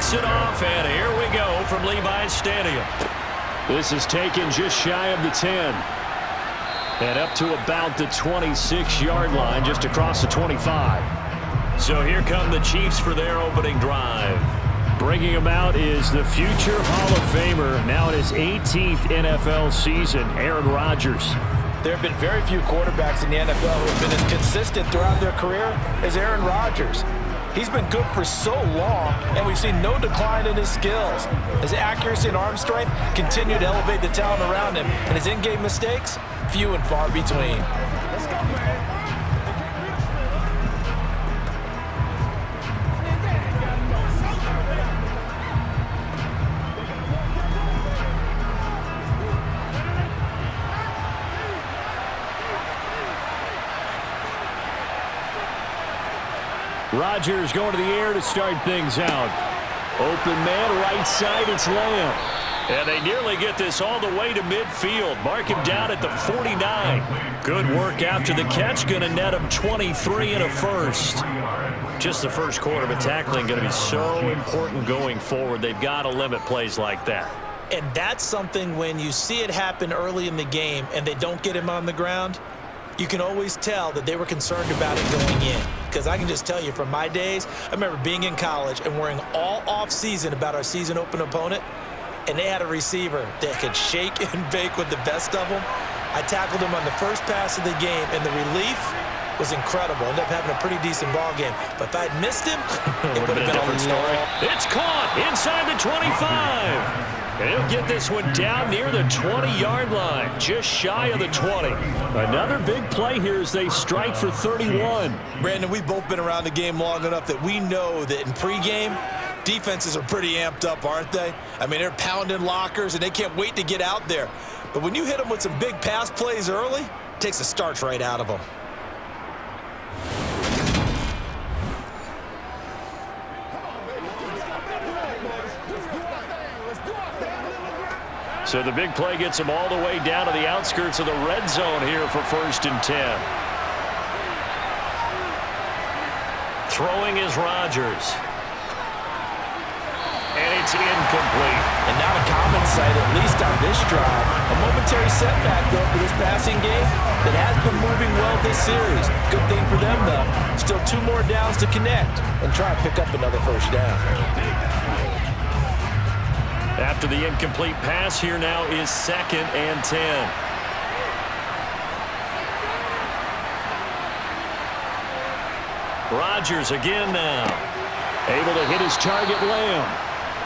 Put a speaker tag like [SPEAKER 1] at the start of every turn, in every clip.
[SPEAKER 1] Kicks it off, and here we go from Levi's Stadium. This is taken just shy of the 10. And up to about the 26-yard line, just across the 25. So here come the Chiefs for their opening drive. Bringing him out is the future Hall of Famer, now in his 18th NFL season, Aaron Rodgers.
[SPEAKER 2] There have been very few quarterbacks in the NFL who have been as consistent throughout their career as Aaron Rodgers. He's been good for so long, and we've seen no decline in his skills. His accuracy and arm strength continue to elevate the talent around him, and his in-game mistakes, few and far between.
[SPEAKER 3] Let's go, man.
[SPEAKER 1] Rodgers going to the air to start things out. Open man, right side, it's Lamb. And they nearly get this all the way to midfield. Mark him down at the 49. Good work after the catch. Going to net him 23 and a first. Just the first quarter, but tackling going to be so important going forward. They've got to limit plays like that.
[SPEAKER 2] And that's something when you see it happen early in the game and they don't get him on the ground, you can always tell that they were concerned about it going in. Because I can just tell you from my days, I remember being in college and worrying all off-season about our season open opponent, and they had a receiver that could shake and bake with the best of them. I tackled him on the first pass of the game, and the relief was incredible. Ended up having a pretty decent ball game. But if I'd missed him, it would have been a different story.
[SPEAKER 1] It's caught inside the 25. And he'll get this one down near the 20-yard line, just shy of the 20. Another big play here as they strike for 31.
[SPEAKER 2] Brandon, we've both been around the game long enough that we know that in pregame, defenses are pretty amped up, aren't they? I mean, they're pounding lockers, and they can't wait to get out there. But when you hit them with some big pass plays early, it takes the starch right out of them.
[SPEAKER 1] So the big play gets him all the way down to the outskirts of the red zone here for 1st and 10. Throwing is Rodgers. And it's incomplete.
[SPEAKER 2] And not a common sight, at least on this drive. A momentary setback, though, for this passing game that has been moving well this series. Good thing for them, though. Still 2 more downs to connect and try to pick up another first down.
[SPEAKER 1] After the incomplete pass, here now is 2nd and 10. Rodgers again now. Able to hit his target, Lamb.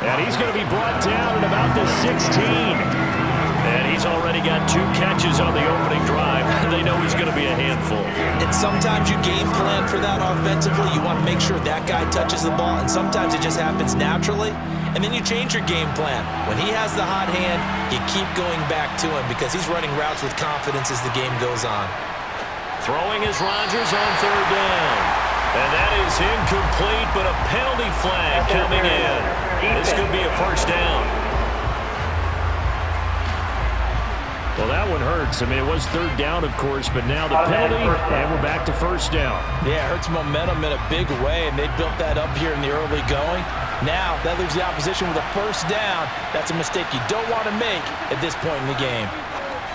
[SPEAKER 1] And he's going to be brought down at about the 16. And he's already got 2 catches on the opening drive. They know he's going to be a handful.
[SPEAKER 2] And sometimes you game plan for that offensively. You want to make sure that guy touches the ball. And sometimes it just happens naturally. And then you change your game plan. When he has the hot hand, you keep going back to him because he's running routes with confidence as the game goes on.
[SPEAKER 1] Throwing is Rodgers on 3rd down. And that is incomplete, but a penalty flag coming in. This could be a first down. Well, that one hurts. I mean, it was 3rd down, of course, but now the penalty, and we're back to 1st down.
[SPEAKER 2] Yeah, it hurts momentum in a big way, and they built that up here in the early going. Now, that leaves the opposition with a first down. That's a mistake you don't want to make at this point in the game.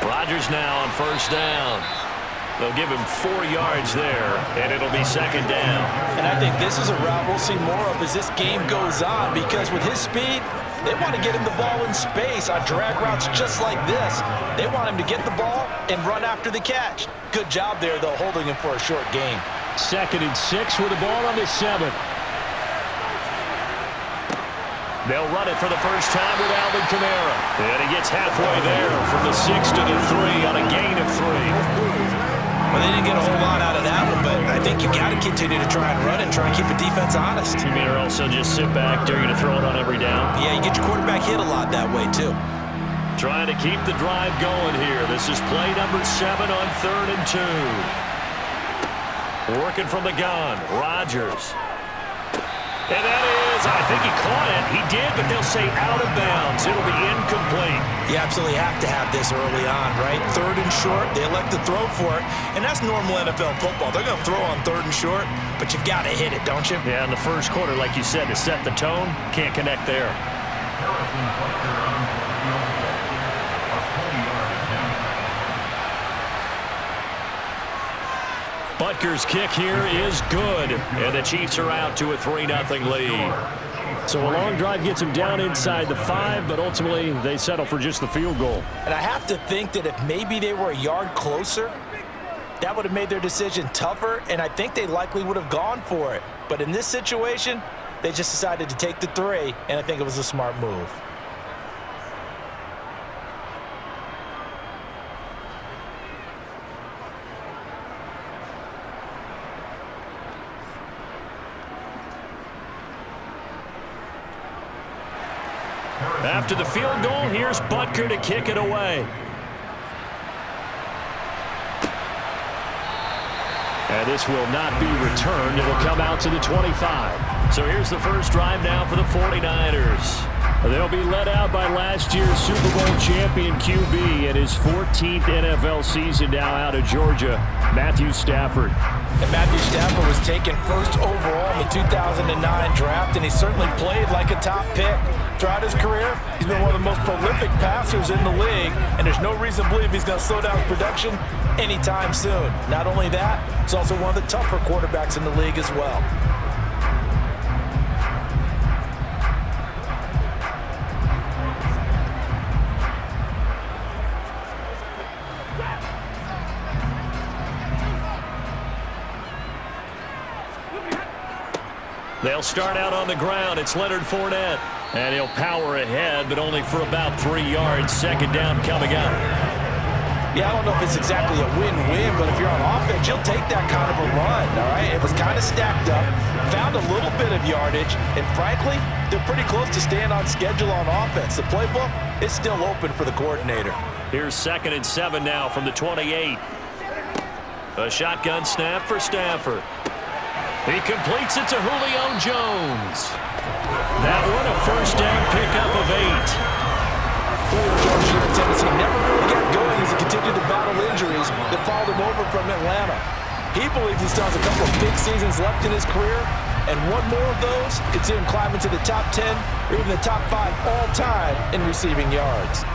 [SPEAKER 1] Rodgers now on 1st down. They'll give him 4 yards there, and it'll be 2nd down.
[SPEAKER 2] And I think this is a route we'll see more of as this game goes on, because with his speed, they want to get him the ball in space on drag routes just like this. They want him to get the ball and run after the catch. Good job there, though, holding him for a short gain.
[SPEAKER 1] 2nd and 6 with the ball on the 7. They'll run it for the first time with Alvin Kamara. And he gets halfway there from the 6 to the 3 on a gain of 3.
[SPEAKER 2] Well, they didn't get a whole lot out of that one, but I think you got to continue to try and run and try and keep the defense honest.
[SPEAKER 1] You mean, or also just sit back, dare you to throw it on every down?
[SPEAKER 2] Yeah, you get your quarterback hit a lot that way, too.
[SPEAKER 1] Trying to keep the drive going here. This is play number 7 on 3rd and 2. Working from the gun, Rodgers. And that is, I think he caught it. He did, but they'll say out of bounds. It'll be incomplete.
[SPEAKER 2] You absolutely have to have this early on, right? 3rd and short, they elect to throw for it, and that's normal NFL football. They're going to throw on 3rd and short, but you've got to hit it, don't you?
[SPEAKER 1] Yeah, in the first quarter, like you said, to set the tone, can't connect there. Butker's kick here is good, and the Chiefs are out to a 3-0 lead. So a long drive gets them down inside the 5, but ultimately they settle for just the field goal.
[SPEAKER 2] And I have to think that if maybe they were a yard closer, that would have made their decision tougher, and I think they likely would have gone for it. But in this situation, they just decided to take the 3, and I think it was a smart move.
[SPEAKER 1] After the field goal, here's Butker to kick it away. And this will not be returned. It'll come out to the 25. So here's the first drive now for the 49ers. They'll be led out by last year's Super Bowl champion QB in his 14th NFL season now out of Georgia, Matthew Stafford.
[SPEAKER 2] And Matthew Stafford was taken first overall in the 2009 draft, and he certainly played like a top pick. Throughout his career, he's been one of the most prolific passers in the league, and there's no reason to believe he's going to slow down his production anytime soon. Not only that, he's also one of the tougher quarterbacks in the league as well.
[SPEAKER 1] They'll start out on the ground. It's Leonard Fournette. And he'll power ahead, but only for about 3 yards. Second down coming up.
[SPEAKER 2] Yeah, I don't know if it's exactly a win-win, but if you're on offense, you'll take that kind of a run, all right? It was kind of stacked up, found a little bit of yardage, and frankly, they're pretty close to staying on schedule on offense. The playbook is still open for the coordinator.
[SPEAKER 1] Here's 2nd and 7 now from the 28. A shotgun snap for Stafford. He completes it to Julio Jones. That one a first down pickup of 8.
[SPEAKER 2] Julio Jones here in Tennessee never really got going as he continued to battle injuries that followed him over from Atlanta. He believes he still has a couple of big seasons left in his career, and one more of those could see him climb into the top 10 or even the top 5 all time in receiving yards.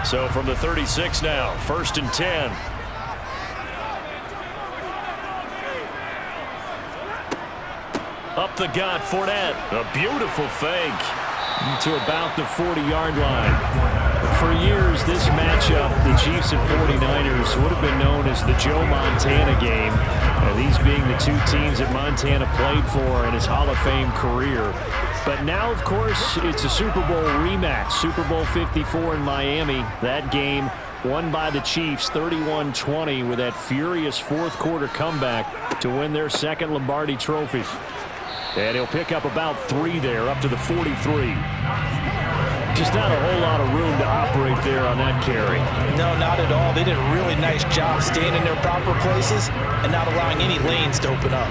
[SPEAKER 1] So from the 36 now, 1st and 10. Up the gut, Fournette. A beautiful fake to about the 40-yard line. For years, this matchup, the Chiefs and 49ers, would have been known as the Joe Montana game. These being the two teams that Montana played for in his Hall of Fame career. But now, of course, it's a Super Bowl rematch. Super Bowl 54 in Miami. That game won by the Chiefs 31-20 with that furious fourth-quarter comeback to win their 2nd Lombardi trophy. And he'll pick up about 3 there, up to the 43. Just not a whole lot of room to operate there on that carry.
[SPEAKER 2] No, not at all. They did a really nice job staying in their proper places and not allowing any lanes to open up.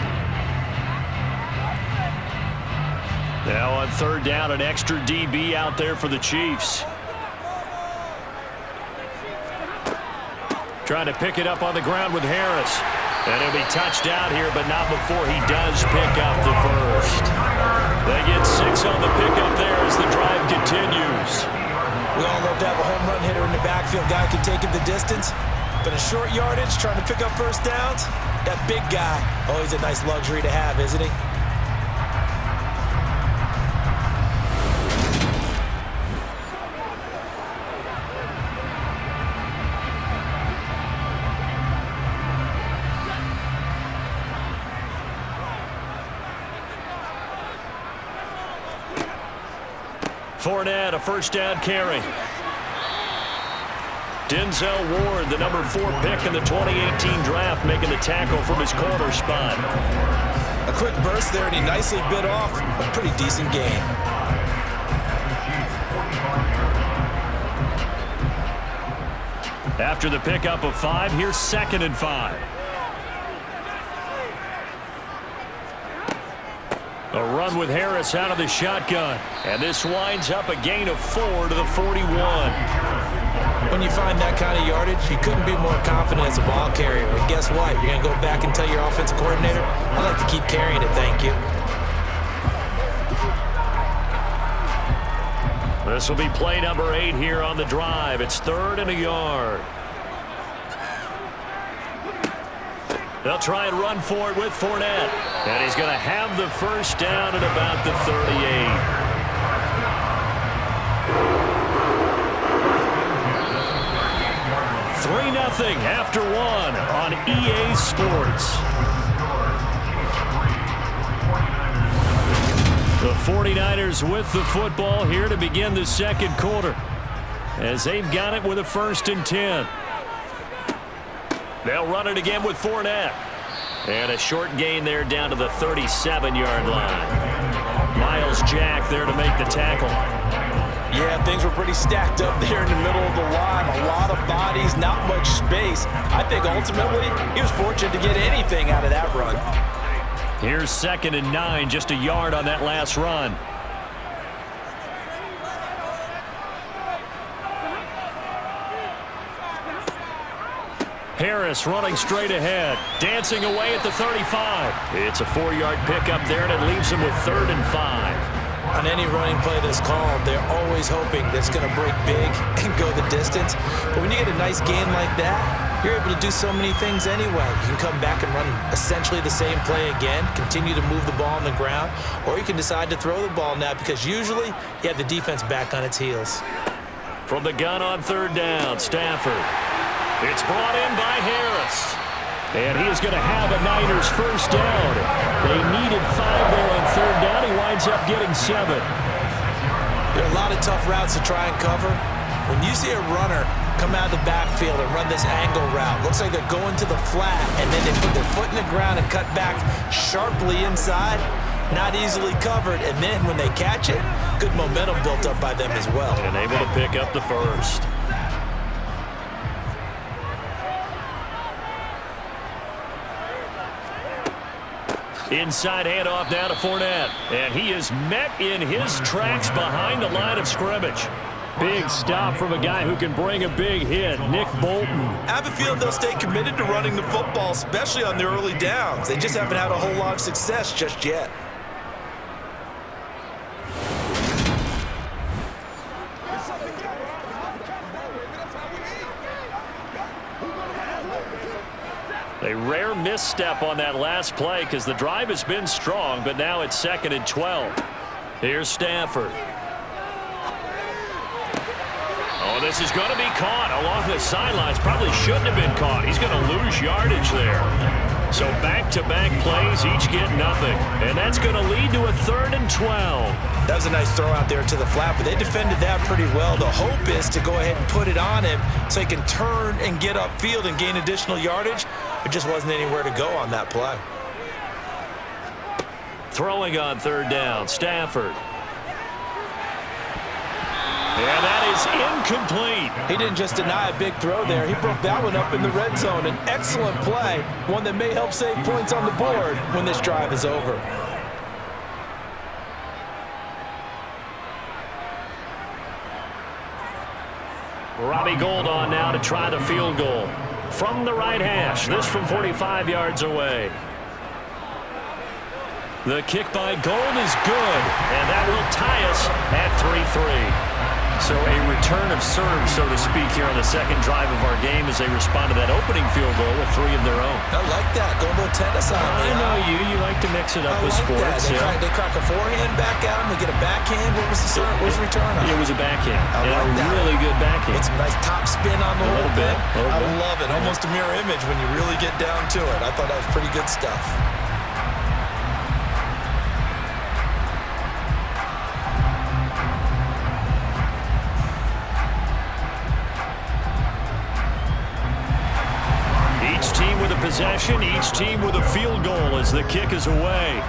[SPEAKER 1] Now on 3rd down, an extra DB out there for the Chiefs. Trying to pick it up on the ground with Harris. And he'll be touched out here, but not before he does pick up the first. They get 6 on the pickup there as the drive continues.
[SPEAKER 2] We all love to have a home run hitter in the backfield. Guy can take it the distance. But in short yardage, trying to pick up first downs, that big guy, always a nice luxury to have, isn't he?
[SPEAKER 1] Fournette, a first down carry. Denzel Ward, the number 4 pick in the 2018 draft, making the tackle from his corner spot.
[SPEAKER 2] A quick burst there, and he nicely bit off a pretty decent gain.
[SPEAKER 1] After the pickup of 5, here's 2nd and 5. A run with Harris out of the shotgun. And this winds up a gain of 4 to the 41.
[SPEAKER 2] When you find that kind of yardage, you couldn't be more confident as a ball carrier. And guess what? You're going to go back and tell your offensive coordinator, I'd like to keep carrying it, thank you.
[SPEAKER 1] This will be play number 8 here on the drive. It's 3rd and a yard. They'll try and run for it with Fournette. And he's going to have the first down at about the 38. 3-0 after 1 on EA Sports. The 49ers with the football here to begin the second quarter, as they've got it with a 1st and 10. They'll run it again with Fournette. And a short gain there down to the 37-yard line. Miles Jack there to make the tackle.
[SPEAKER 2] Yeah, things were pretty stacked up there in the middle of the line. A lot of bodies, not much space. I think ultimately he was fortunate to get anything out of that run.
[SPEAKER 1] Here's 2nd and 9, just a yard on that last run. Harris running straight ahead, dancing away at the 35. It's a 4-yard pickup there, and it leaves him with 3rd and 5.
[SPEAKER 2] On any running play that's called, they're always hoping that it's going to break big and go the distance. But when you get a nice gain like that, you're able to do so many things anyway. You can come back and run essentially the same play again, continue to move the ball on the ground, or you can decide to throw the ball now because usually you have the defense back on its heels.
[SPEAKER 1] From the gun on 3rd down, Stafford. It's brought in by Harris. And he is going to have a Niners first down. They needed 5 there on 3rd down. He winds up getting 7.
[SPEAKER 2] There are a lot of tough routes to try and cover. When you see a runner come out of the backfield and run this angle route, looks like they're going to the flat, and then they put their foot in the ground and cut back sharply inside, not easily covered. And then when they catch it, good momentum built up by them as well.
[SPEAKER 1] And able to pick up the first. Inside handoff now to Fournette. And he is met in his tracks behind the line of scrimmage. Big stop from a guy who can bring a big hit, Nick Bolton.
[SPEAKER 2] I have a feeling they'll stay committed to running the football, especially on the early downs. They just haven't had a whole lot of success just yet.
[SPEAKER 1] A rare misstep on that last play because the drive has been strong, but now it's 2nd and 12. Here's Stafford. Oh, this is going to be caught along the sidelines. Probably shouldn't have been caught. He's going to lose yardage there. So back-to-back plays, each get nothing. And that's going to lead to a 3rd and 12.
[SPEAKER 2] That was a nice throw out there to the flat, but they defended that pretty well. The hope is to go ahead and put it on him so he can turn and get upfield and gain additional yardage. There just wasn't anywhere to go on that play.
[SPEAKER 1] Throwing on 3rd down, Stafford. And that is incomplete.
[SPEAKER 2] He didn't just deny a big throw there. He broke that one up in the red zone. An excellent play, one that may help save points on the board when this drive is over.
[SPEAKER 1] Robbie Gould on now to try the field goal. From the right hash, this from 45 yards away. The kick by Gould is good, and that will tie us at 3-3. So a return of serve, so to speak, here on the second drive of our game as they respond to that opening field goal with 3 of their own.
[SPEAKER 2] I like that. Go a little tennis on me.
[SPEAKER 1] I know you. You like to mix it up with sports.
[SPEAKER 2] They crack a forehand back out, and they get a backhand. What was the return on?
[SPEAKER 1] It was a backhand.
[SPEAKER 2] I like that.
[SPEAKER 1] Really good backhand.
[SPEAKER 2] With some nice top spin on the whole
[SPEAKER 1] bit.
[SPEAKER 2] I love it. Almost a mirror image when you really get down to it. I thought that was pretty good stuff.
[SPEAKER 1] Possession, each team with a field goal as the kick is away.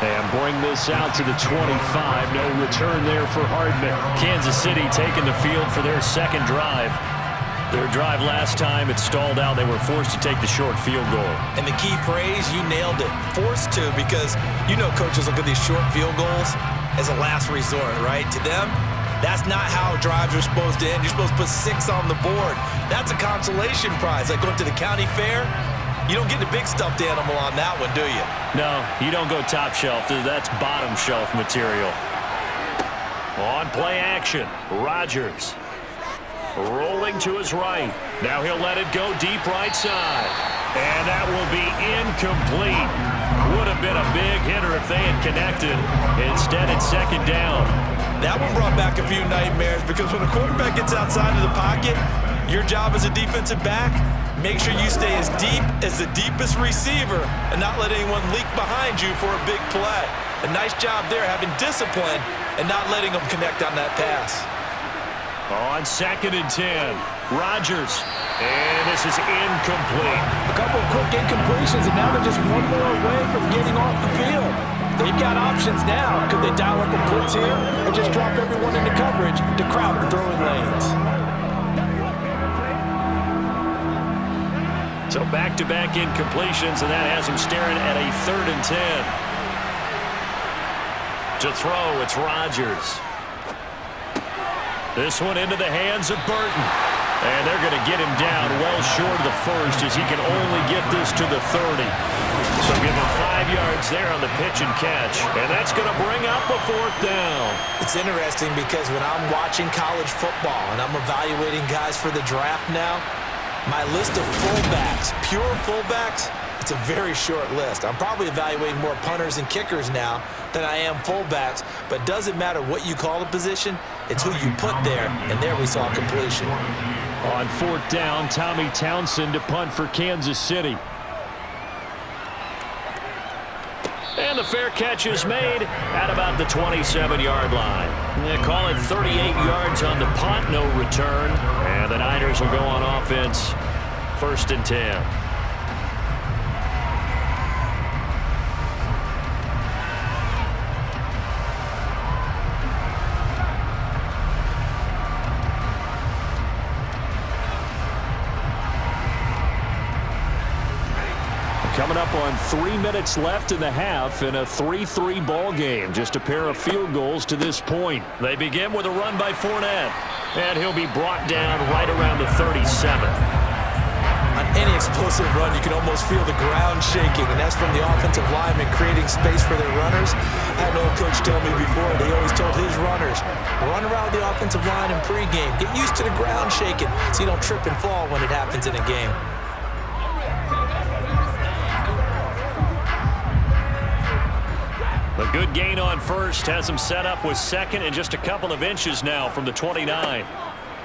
[SPEAKER 1] And bring this out to the 25. No return there for Hardman. Kansas City taking the field for their second drive. Their drive last time, it stalled out. They were forced to take the short field goal.
[SPEAKER 2] And the key phrase, you nailed it. Forced to, because you know coaches look at these short field goals as a last resort, right? To them, that's not how drives are supposed to end. You're supposed to put 6 on the board. That's a consolation prize. Like going to the county fair, you don't get the big stuffed animal on that one, do you?
[SPEAKER 1] No, you don't go top shelf. That's bottom shelf material. On play action, Rodgers. Rolling to his right. Now he'll let it go deep right side. And that will be incomplete. Would have been a big hitter if they had connected. Instead, it's second down.
[SPEAKER 2] That one brought back a few nightmares because when a quarterback gets outside of the pocket, your job as a defensive back, make sure you stay as deep as the deepest receiver and not let anyone leak behind you for a big play. A nice job there having discipline and not letting them connect on that pass.
[SPEAKER 1] On 2nd and 10, Rodgers. And this is incomplete.
[SPEAKER 2] A couple of quick incompletions, and now they're just one more away from getting off the field. They've got options now. Could they dial up a blitz here or just drop everyone into coverage to crowd the throwing lanes?
[SPEAKER 1] So back-to-back incompletions, and that has him staring at a 3rd and 10. To throw, it's Rodgers. This one into the hands of Burton. And they're going to get him down well short of the first as he can only get this to the 30. So give him 5 yards there on the pitch and catch. And that's going to bring up a 4th down.
[SPEAKER 2] It's interesting because when I'm watching college football and I'm evaluating guys for the draft now, my list of fullbacks, pure fullbacks, it's a very short list. I'm probably evaluating more punters and kickers now than I am fullbacks, but it doesn't matter what you call a position, it's who you put there, and there we saw completion.
[SPEAKER 1] On 4th down, Tommy Townsend to punt for Kansas City. And the fair catch is made at about the 27-yard line. They call it 38 yards on the punt, no return. And the Niners will go on offense, 1st and 10. Coming up on 3 minutes left in the half in a 3-3 ball game. Just a pair of field goals to this point. They begin with a run by Fournette. And he'll be brought down right around the 37.
[SPEAKER 2] On any explosive run, you can almost feel the ground shaking, and that's from the offensive linemen creating space for their runners. I had an old coach tell me before, he always told his runners, run around the offensive line in pregame. Get used to the ground shaking so you don't trip and fall when it happens in a game.
[SPEAKER 1] A good gain on first has him set up with 2nd and just a couple of inches now from the 29.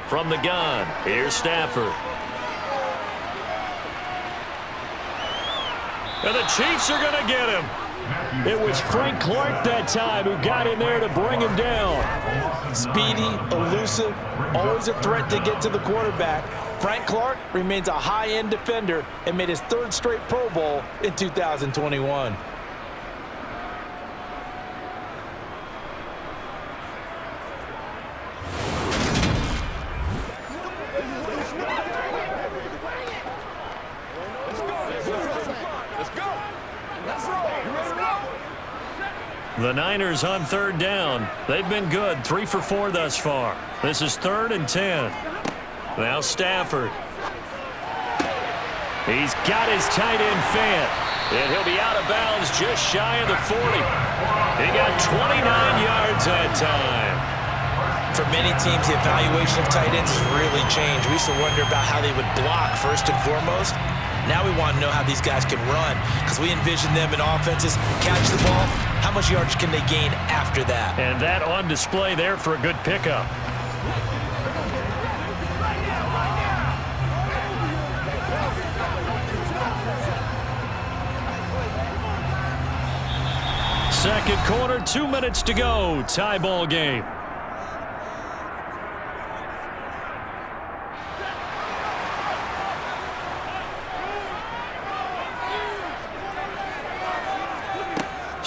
[SPEAKER 1] From the gun, here's Stafford. And the Chiefs are going to get him. It was Frank Clark that time who got in there to bring him down.
[SPEAKER 2] Speedy, elusive, always a threat to get to the quarterback. Frank Clark remains a high-end defender and made his 3rd straight Pro Bowl in 2021.
[SPEAKER 1] The Niners on 3rd down. They've been good, 3 for 4 thus far. This is 3rd and 10. Now Stafford. He's got his tight end Fant. And he'll be out of bounds just shy of the 40. He got 29 yards that time.
[SPEAKER 2] For many teams, the evaluation of tight ends has really changed. We used to wonder about how they would block first and foremost. Now we want to know how these guys can run because we envision them in offenses, catch the ball. How much yardage can they gain after that?
[SPEAKER 1] And that on display there for a good pickup. Second quarter, 2 minutes to go. Tie ball game.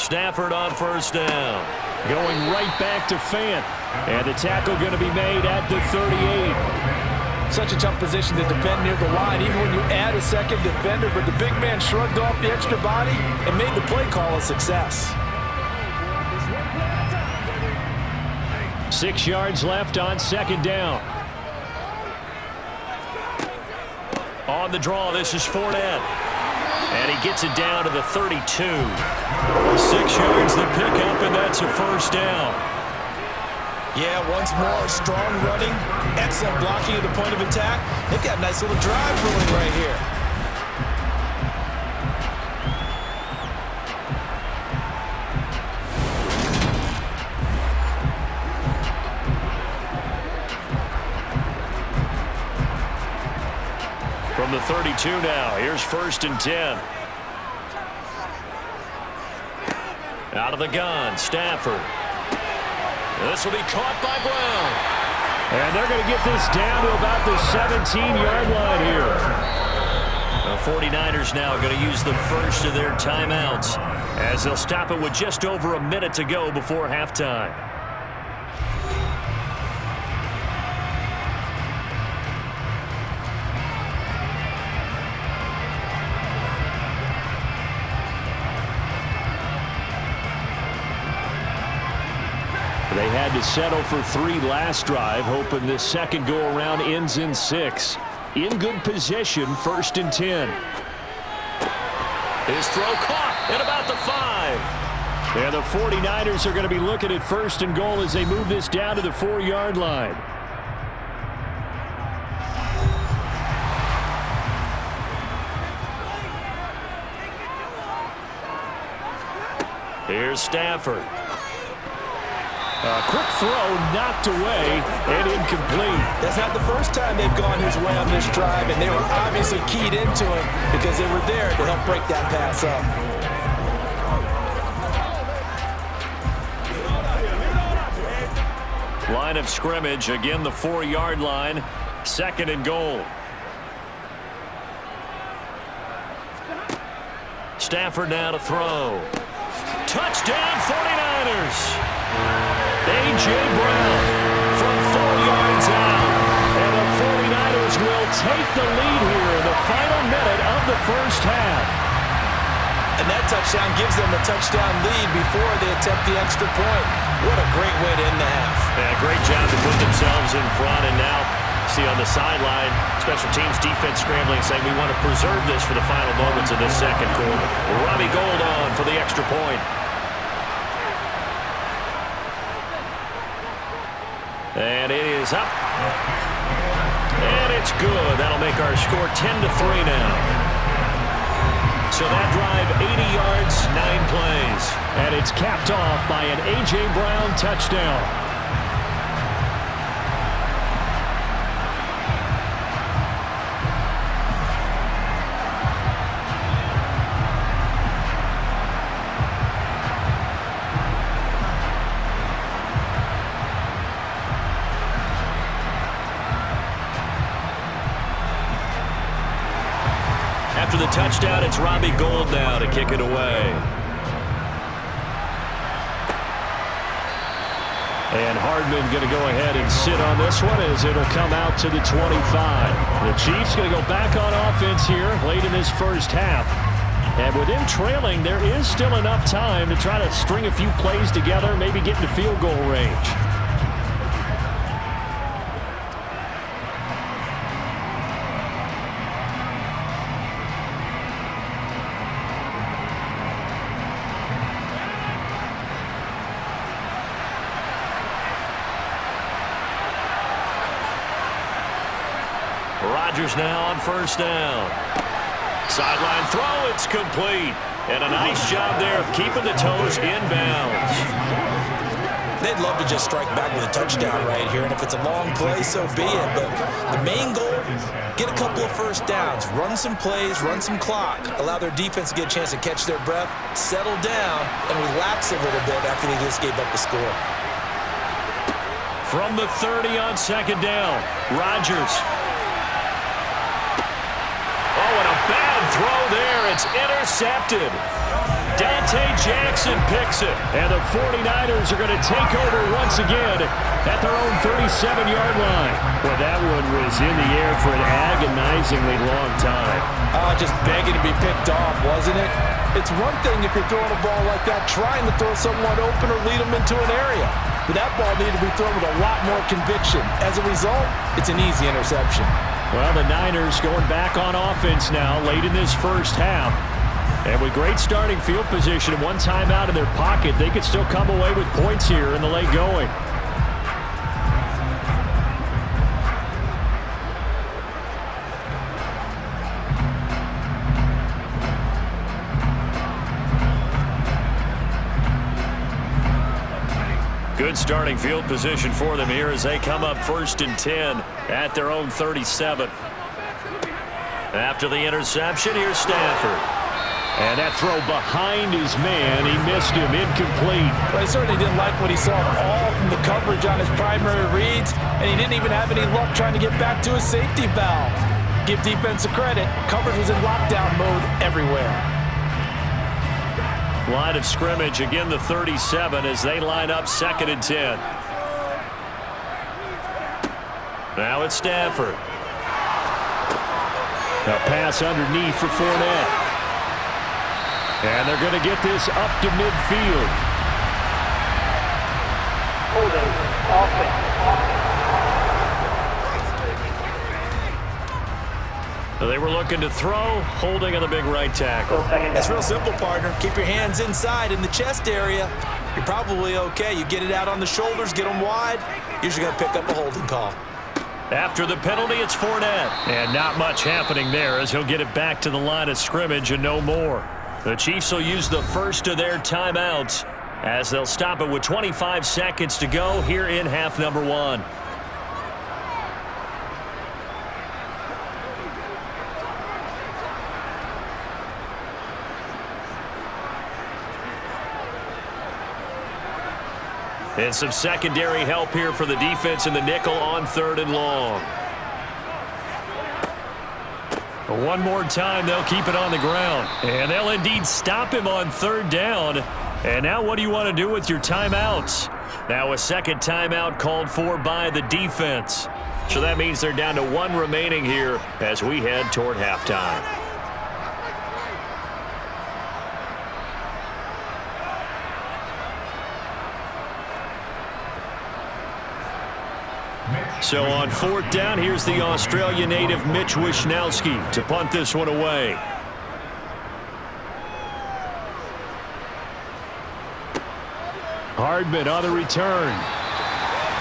[SPEAKER 1] Stafford on first down. Going right back to Fant. And the tackle going to be made at the 38.
[SPEAKER 2] Such a tough position to defend near the line, even when you add a second defender. But the big man shrugged off the extra body and made the play call a success.
[SPEAKER 1] 6 yards left on second down. On the draw, this is Fournette. And he gets it down to the 32. 6 yards the pickup, and that's a first down.
[SPEAKER 2] Yeah, once more, strong running, excellent blocking at the point of attack. They've got a nice little drive brewing right here.
[SPEAKER 1] From the 32 now, here's 1st and 10. Out of the gun, Stafford. This will be caught by Brown. And they're going to get this down to about the 17-yard line here. The 49ers now going to use the first of their timeouts as they'll stop it with just over a minute to go before halftime. They had to settle for 3 last drive, hoping this second go-around ends in 6. In good position, 1st and 10. His throw caught at about the 5. And the 49ers are going to be looking at 1st and goal as they move this down to the 4-yard line. Here's Stafford. A quick throw knocked away and incomplete.
[SPEAKER 2] That's not the first time they've gone his way on this drive, and they were obviously keyed into it because they were there to help break that pass up.
[SPEAKER 1] Line of scrimmage, again the 4-yard line, 2nd and goal. Stafford now to throw. Touchdown 49ers! A.J. Brown from 4 yards out. And the 49ers will take the lead here in the final minute of the first half.
[SPEAKER 2] And that touchdown gives them a touchdown lead before they attempt the extra point. What a great way to end the half.
[SPEAKER 1] Yeah, great job to put themselves in front. And now, see on the sideline, special teams defense scrambling, saying we want to preserve this for the final moments of this second quarter. Robbie Gould on for the extra point. And it is up. And it's good. That'll make our score 10-3 now. So that drive, 80 yards, 9 plays. And it's capped off by an A.J. Brown touchdown. After the touchdown, it's Robbie Gould now to kick it away. And Hardman going to go ahead and sit on this one as it'll come out to the 25. The Chiefs going to go back on offense here late in this first half. And with them trailing, there is still enough time to try to string a few plays together, maybe get into field goal range. Rodgers now on first down. Sideline throw, it's complete. And a nice job there of keeping the toes in bounds.
[SPEAKER 2] They'd love to just strike back with a touchdown right here, and if it's a long play, so be it. But the main goal, get a couple of first downs, run some plays, run some clock, allow their defense to get a chance to catch their breath, settle down, and relax a little bit after they just gave up the score.
[SPEAKER 1] From the 30 on second down, Rodgers. Oh, and a bad throw there. It's intercepted. Dante Jackson picks it. And the 49ers are going to take over once again at their own 37-yard line. Well, that one was in the air for an agonizingly long time.
[SPEAKER 2] Just begging to be picked off, wasn't it? It's one thing if you're throwing a ball like that, trying to throw someone open or lead them into an area. But that ball needed to be thrown with a lot more conviction. As a result, it's an easy interception.
[SPEAKER 1] Well, the Niners going back on offense now late in this first half. And with great starting field position and one timeout in their pocket, they could still come away with points here in the late going. Good starting field position for them here as they come up 1st and 10 at their own 37. After the interception, here's Stafford. And that throw behind his man, he missed him, incomplete.
[SPEAKER 2] Well, he certainly didn't like what he saw all from the coverage on his primary reads, and he didn't even have any luck trying to get back to his safety valve. Give defensive credit, coverage was in lockdown mode everywhere.
[SPEAKER 1] Line of scrimmage, again the 37 as they line up 2nd and 10. Now it's Stafford. A pass underneath for Fournette. And they're going to get this up to midfield.
[SPEAKER 3] Holding offense.
[SPEAKER 1] They were looking to throw, holding on the big right tackle.
[SPEAKER 2] It's real simple, partner. Keep your hands inside in the chest area. You're probably okay. You get it out on the shoulders, get them wide. Usually going to pick up a holding call.
[SPEAKER 1] After the penalty, it's Fournette. And not much happening there as he'll get it back to the line of scrimmage and no more. The Chiefs will use the first of their timeouts as they'll stop it with 25 seconds to go here in half number 1. And some secondary help here for the defense in the nickel on 3rd and long. One more time, they'll keep it on the ground. And they'll indeed stop him on 3rd down. And now what do you want to do with your timeouts? Now a second timeout called for by the defense. So that means they're down to 1 remaining here as we head toward halftime. So on 4th down, here's the Australia native Mitch Wishnowsky to punt this one away. Hardman on the return.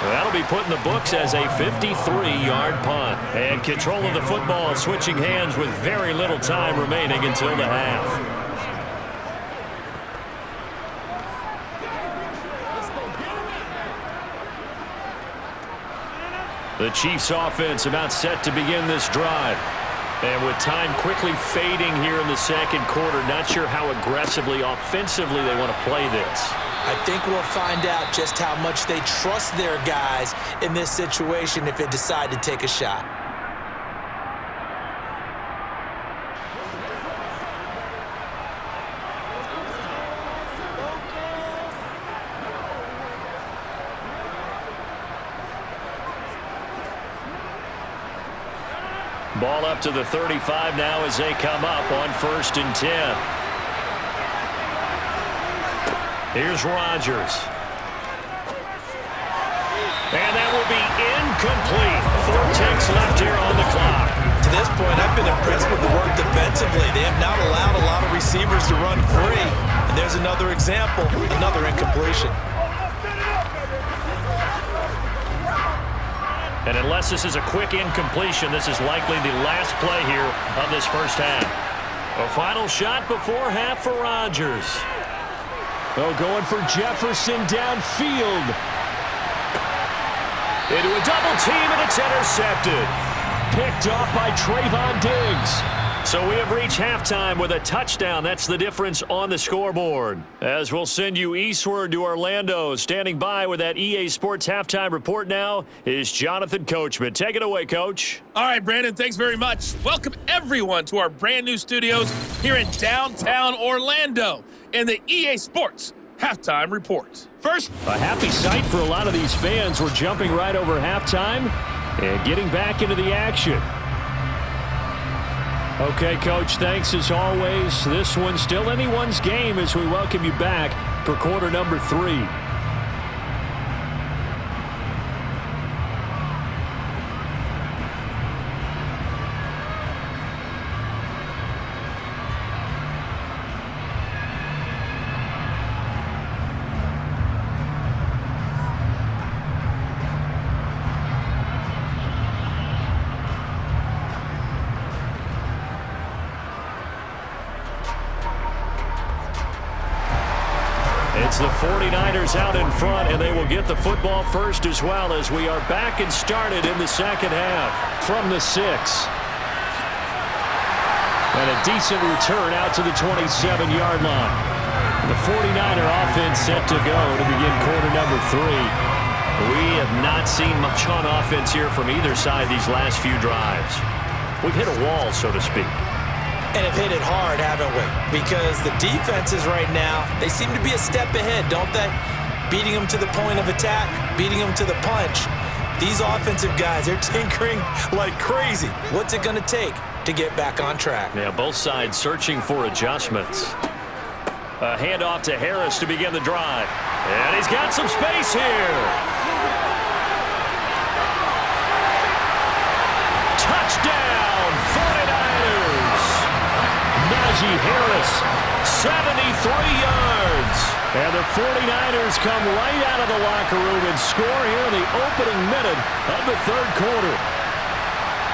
[SPEAKER 1] That'll be put in the books as a 53-yard punt. And control of the football switching hands with very little time remaining until the half. The Chiefs offense about set to begin this drive. And with time quickly fading here in the 2nd quarter, not sure how aggressively, offensively they want to play this.
[SPEAKER 2] I think we'll find out just how much they trust their guys in this situation if they decide to take a shot.
[SPEAKER 1] Ball up to the 35 now as they come up on 1st and 10. Here's Rodgers. And that will be incomplete. 4 ticks left here on the clock.
[SPEAKER 2] To this point, I've been impressed with the work defensively. They have not allowed a lot of receivers to run free. And there's another example, another incompletion.
[SPEAKER 1] And unless this is a quick incompletion, this is likely the last play here of this first half. A final shot before half for Rodgers. Oh, going for Jefferson downfield. Into a double team, and it's intercepted. Picked off by Trayvon Diggs. So we have reached halftime with a touchdown. That's the difference on the scoreboard. As we'll send you eastward to Orlando. Standing by with that EA Sports halftime report now is Jonathan Coachman. Take it away, Coach.
[SPEAKER 4] All right, Brandon, thanks very much. Welcome, everyone, to our brand new studios here in downtown Orlando in the EA Sports halftime report. First,
[SPEAKER 1] a happy sight for a lot of these fans. We're jumping right over halftime and getting back into the action. Okay, Coach, thanks as always. This one's still anyone's game as we welcome you back for quarter number 3. It's the 49ers out in front, and they will get the football first as well as we are back and started in the second half from the 6. And a decent return out to the 27-yard line. The 49er offense set to go to begin quarter number 3. We have not seen much on offense here from either side these last few drives. We've hit a wall, so to speak.
[SPEAKER 2] And have hit it hard, haven't we? Because the defenses right now, they seem to be a step ahead, don't they? Beating them to the point of attack, beating them to the punch. These offensive guys, they're tinkering like crazy. What's it going to take to get back on track?
[SPEAKER 1] Yeah, both sides searching for adjustments. A handoff to Harris to begin the drive. And he's got some space here. Touchdown, 49ers. Najee Harris, 73 yards. And the 49ers come right out of the locker room and score here in the opening minute of the third quarter.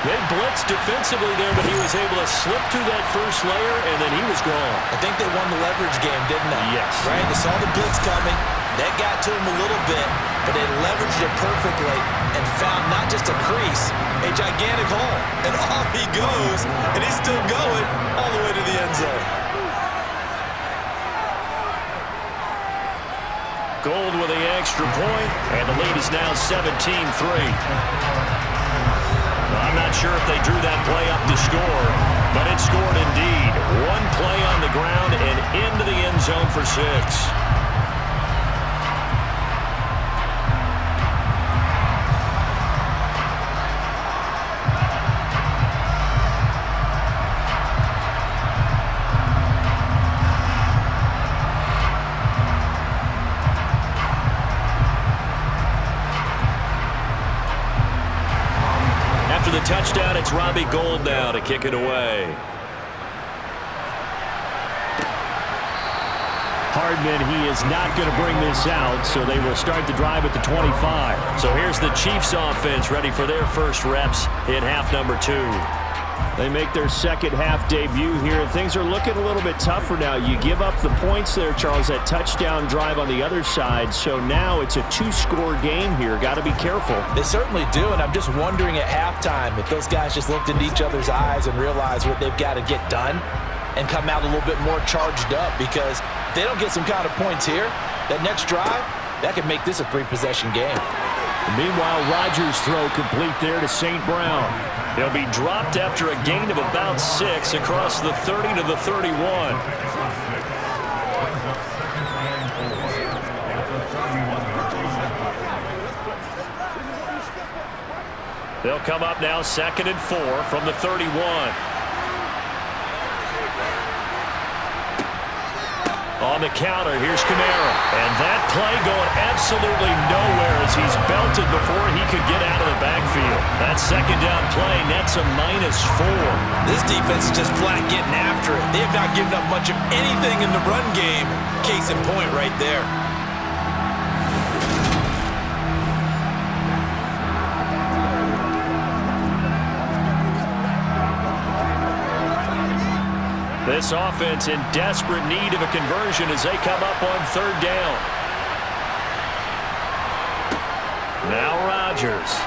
[SPEAKER 1] They blitzed defensively there, but he was able to slip through that first layer, and then he was gone.
[SPEAKER 2] I think they won the leverage game, didn't they?
[SPEAKER 1] Yes.
[SPEAKER 2] Right? They saw the blitz coming. That got to him a little bit, but they leveraged it perfectly and found not just a crease, a gigantic hole. And off he goes, and he's still going all the way to the end zone.
[SPEAKER 1] Gold with the extra point, and the lead is now 17-3. I'm not sure if they drew that play up to score, but it scored indeed. One play on the ground and into the end zone for 6. After the touchdown, it's Robbie Gould now to kick it away. Hardman, he is not going to bring this out, so they will start the drive at the 25. So here's the Chiefs offense ready for their first reps in half number 2. They make their second half debut here. Things are looking a little bit tougher now. You give up the points there, Charles, that touchdown drive on the other side. So now it's a 2-score game here. Got to be careful.
[SPEAKER 2] They certainly do, and I'm just wondering at halftime if those guys just looked into each other's eyes and realized what they've got to get done and come out a little bit more charged up, because if they don't get some kind of points here, that next drive, that could make this a 3-possession game.
[SPEAKER 1] Meanwhile, Rodgers' throw complete there to St. Brown. He'll be dropped after a gain of about 6 across the 30 to the 31. They'll come up now 2nd and 4 from the 31. On the counter, here's Kamara. And that play going absolutely nowhere as he's belted before he could get out of the backfield. That second down play nets a -4.
[SPEAKER 2] This defense is just flat getting after it. They have not given up much of anything in the run game. Case in point right there.
[SPEAKER 1] This offense in desperate need of a conversion as they come up on 3rd down. Now Rodgers.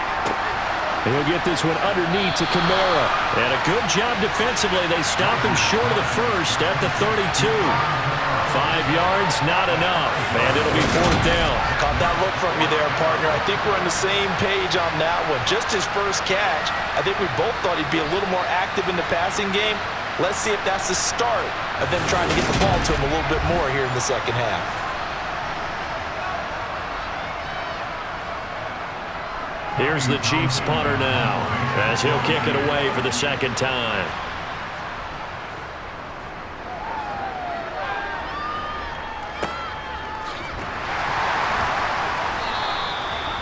[SPEAKER 1] He'll get this one underneath to Kamara. And a good job defensively. They stop him short of the first at the 32. 5 yards, not enough. And it'll be 4th down.
[SPEAKER 2] Caught that look from you there, partner. I think we're on the same page on that one. Just his first catch, I think we both thought he'd be a little more active in the passing game. Let's see if that's the start of them trying to get the ball to him a little bit more here in the second half.
[SPEAKER 1] Here's the Chiefs punter now, as he'll kick it away for the second time.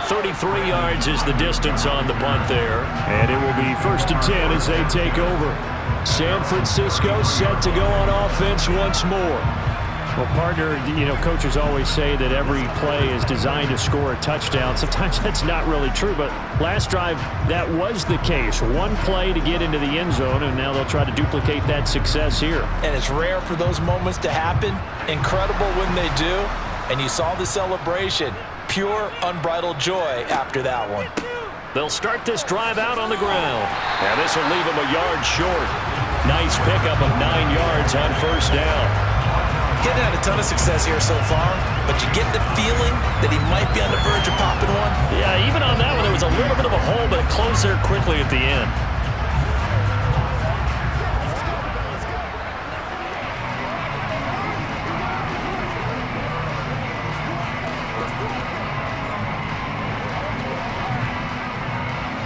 [SPEAKER 1] 33 yards is the distance on the punt there. And it will be 1st and 10 as they take over. San Francisco set to go on offense once more.
[SPEAKER 5] Well, partner, coaches always say that every play is designed to score a touchdown. Sometimes that's not really true, but last drive, that was the case. One play to get into the end zone, and now they'll try to duplicate that success here.
[SPEAKER 2] And it's rare for those moments to happen. Incredible when they do. And you saw the celebration. Pure, unbridled joy after that one.
[SPEAKER 1] They'll start this drive out on the ground. And this will leave them a yard short. Nice pickup of 9 yards on 1st down.
[SPEAKER 2] Getting had a ton of success here so far, but you get the feeling that he might be on the verge of popping one.
[SPEAKER 1] Yeah, even on that one, there was a little bit of a hole, but it closed there quickly at the end.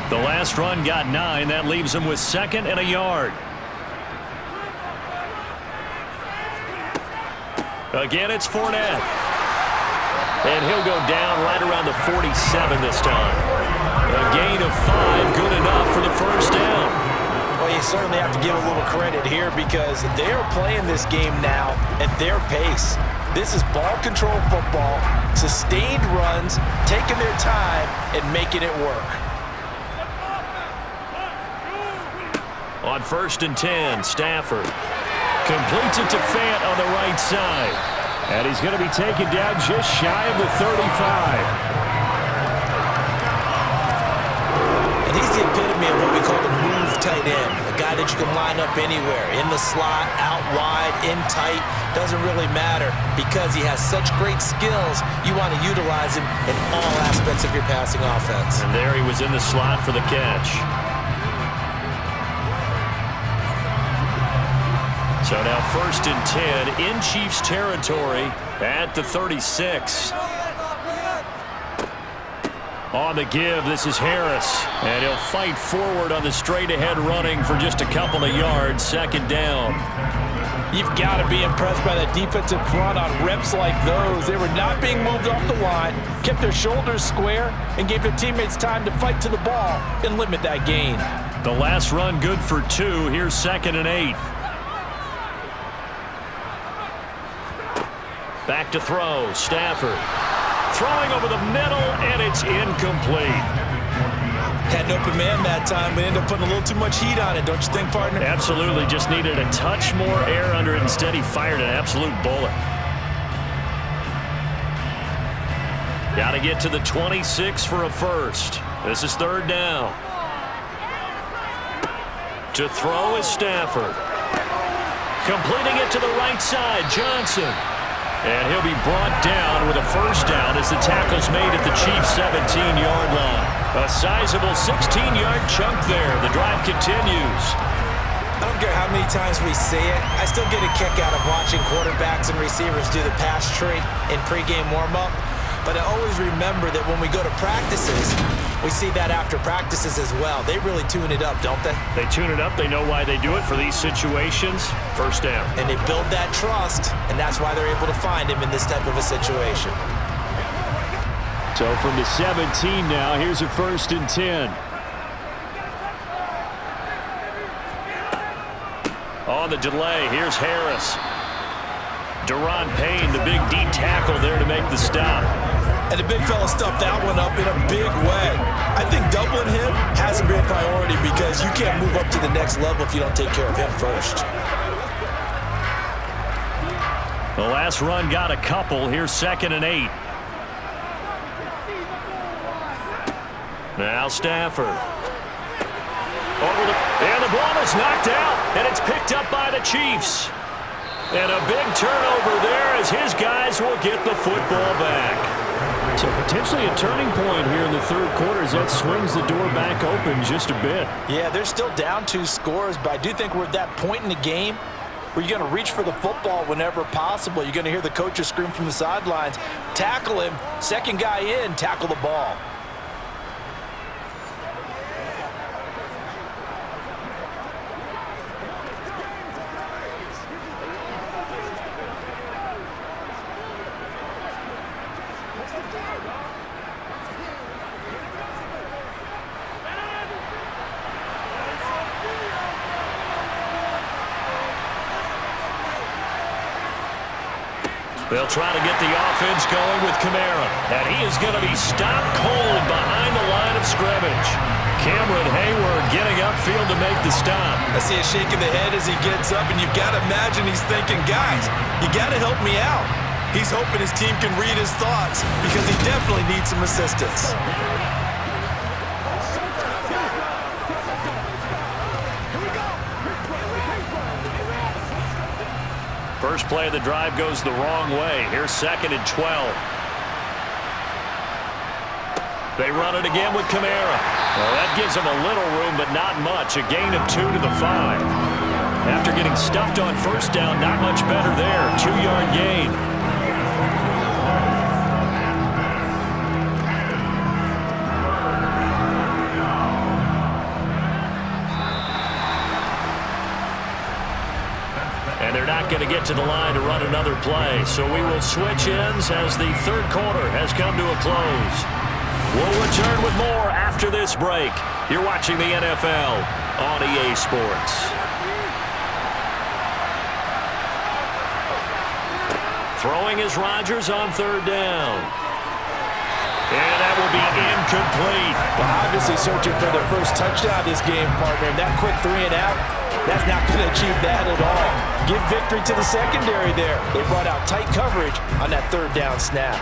[SPEAKER 1] The last run got 9. That leaves him with 2nd and a yard. Again, it's Fournette. And he'll go down right around the 47 this time. A gain of 5, good enough for the 1st down.
[SPEAKER 2] Well, you certainly have to give a little credit here because they are playing this game now at their pace. This is ball control football, sustained runs, taking their time and making it work.
[SPEAKER 1] On 1st and 10, Stafford completes it to Fant on the right side. And he's going to be taken down just shy of the 35.
[SPEAKER 2] And he's the epitome of what we call the move tight end. A guy that you can line up anywhere. In the slot, out wide, in tight. Doesn't really matter because he has such great skills. You want to utilize him in all aspects of your passing offense.
[SPEAKER 1] And there he was in the slot for the catch. So now 1st and 10 in Chiefs territory at the 36. On the give, this is Harris. And he'll fight forward on the straight-ahead running for just a couple of yards. 2nd down.
[SPEAKER 2] You've got to be impressed by that defensive front on reps like those. They were not being moved off the line, kept their shoulders square, and gave their teammates time to fight to the ball and limit that gain.
[SPEAKER 1] The last run good for 2. Here's 2nd and 8. Back to throw. Stafford throwing over the middle, and it's incomplete.
[SPEAKER 2] Had an open man that time, but ended up putting a little too much heat on it, don't you think, partner?
[SPEAKER 1] Absolutely. Just needed a touch more air under it. Instead, he fired an absolute bullet. Got to get to the 26 for a first. This is 3rd down. To throw is Stafford. Completing it to the right side, Johnson. And he'll be brought down with a 1st down as the tackle's made at the Chiefs' 17-yard line. A sizable 16-yard chunk there. The drive continues.
[SPEAKER 2] I don't care how many times we see it. I still get a kick out of watching quarterbacks and receivers do the pass tree in pregame warm-up. But I always remember that when we go to practices, we see that after practices as well. They really tune it up, don't they?
[SPEAKER 1] They tune it up. They know why they do it for these situations. 1st down.
[SPEAKER 2] And they build that trust, and that's why they're able to find him in this type of a situation.
[SPEAKER 1] So from the 17 now, here's a 1st and 10. On the delay, here's Harris. Deron Payne, the big D tackle there to make the stop.
[SPEAKER 2] And the big fella stuffed that one up in a big way. I think doubling him has to be a priority because you can't move up to the next level if you don't take care of him first.
[SPEAKER 1] The last run got a couple. Here's 2nd and 8. Now Stafford And the ball is knocked out, and it's picked up by the Chiefs. And a big turnover there as his guys will get the football back.
[SPEAKER 5] So potentially a turning point here in the third quarter as that swings the door back open just a bit.
[SPEAKER 2] Yeah, they're still down 2 scores, but I do think we're at that point in the game where you're going to reach for the football whenever possible. You're going to hear the coaches scream from the sidelines, tackle him, second guy in, tackle the ball.
[SPEAKER 1] They'll try to get the offense going with Kamara. And he is going to be stopped cold behind the line of scrimmage. Cameron Hayward getting upfield to make the stop.
[SPEAKER 2] I see a shake of the head as he gets up, and you've got to imagine he's thinking, guys, you got to help me out. He's hoping his team can read his thoughts because he definitely needs some assistance.
[SPEAKER 1] First play of the drive goes the wrong way. Here's 2nd and 12. They run it again with Kamara. Well, that gives them a little room, but not much. A gain of 2 to the 5. After getting stuffed on first down, not much better there. 2-yard gain. And they're not going to get to the line to run another play. So we will switch ends as the third quarter has come to a close. We'll return with more after this break. You're watching the NFL on EA Sports. Throwing is Rodgers on third down. And that will be incomplete.
[SPEAKER 2] Well, obviously searching for their first touchdown this game, partner. And that quick 3 and out, that's not going to achieve that at all. Give victory to the secondary there. They brought out tight coverage on that third down snap.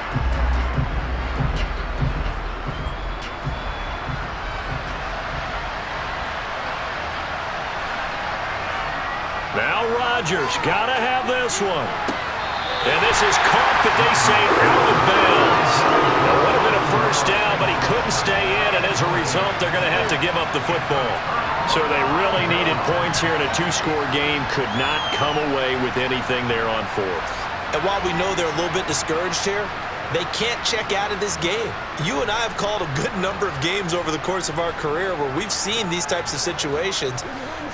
[SPEAKER 1] Now Rodgers got to have this one. And this is caught, but they say out of bounds. It would have been a first down, but he couldn't stay in, and as a result, they're going to have to give up the football. So they really needed points here in a 2-score game. Could not come away with anything there on 4th.
[SPEAKER 2] And while we know they're a little bit discouraged here, they can't check out of this game. You and I have called a good number of games over the course of our career where we've seen these types of situations.